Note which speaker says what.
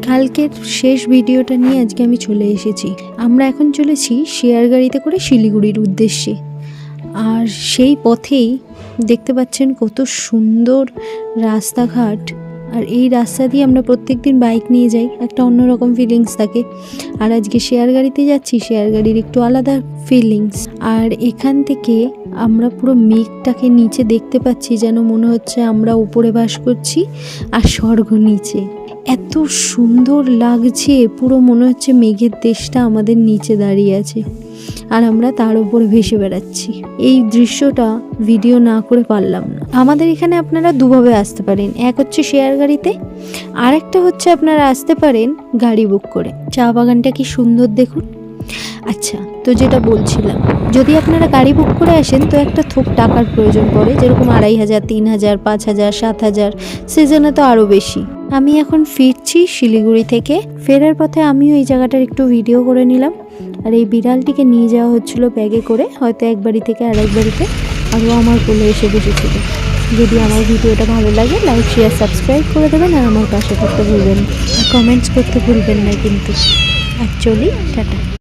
Speaker 1: কালকের শেষ ভিডিওটা নিয়ে আজকে আমি চলে এসেছি। আমরা এখন চলেছি শেয়ার গাড়িতে করে শিলিগুড়ির উদ্দেশ্যে। আর সেই পথেই দেখতে পাচ্ছেন কত সুন্দর রাস্তাঘাট। আর এই রাস্তা দিয়ে আমরা প্রত্যেকদিন বাইক নিয়ে যাই, একটা অন্যরকম ফিলিংস থাকে। আর আজকে শেয়ার গাড়িতে যাচ্ছি, শেয়ার গাড়ির একটু আলাদা ফিলিংস। আর এখান থেকে আমরা পুরো মেঘটাকে নিচে দেখতে পাচ্ছি, যেন মনে হচ্ছে আমরা উপরে বাস করছি আর স্বর্গ নিচে। এত সুন্দর লাগছে, পুরো মনে হচ্ছে মেঘের দেশটা আমাদের নিচে দাঁড়িয়ে আছে আর আমরা তার উপরে ভেসে বেড়াচ্ছি। এই দৃশ্যটা ভিডিও না করে পারলাম না। আমাদের এখানে আপনারা দুভাবে আসতে পারেন, এক হচ্ছে শেয়ার গাড়িতে, আর একটা হচ্ছে আপনারা আসতে পারেন গাড়ি বুক করে। চা বাগানটা কি সুন্দর দেখুন। আচ্ছা, তো যেটা বলছিলাম, যদি আপনারা গাড়ি বুক করে আসেন তো একটা থোক টাকার প্রয়োজন পড়ে, যেরকম 2500, 3000, 5000, 7000, সিজনে তো আরও বেশি। আমি এখন ফিরছি শিলিগুড়ি থেকে। ফেরার পথে আমিও এই জায়গাটার একটু ভিডিও করে নিলাম। আর এই বিড়ালটিকে নিয়ে যাওয়া হচ্ছিল ব্যাগে করে, হয়তো এক বাড়ি থেকে আরেক বাড়িতে, আরও আমার কোলে এসে বসেছিল। যদি আমার ভিডিওটা ভালো লাগে, লাইক, শেয়ার, সাবস্ক্রাইব করে দেবেন আর আমার পাশে থাকতে ভুলবেন না, কমেন্টস করতে ভুলবেন না কিন্তু। Actually tata.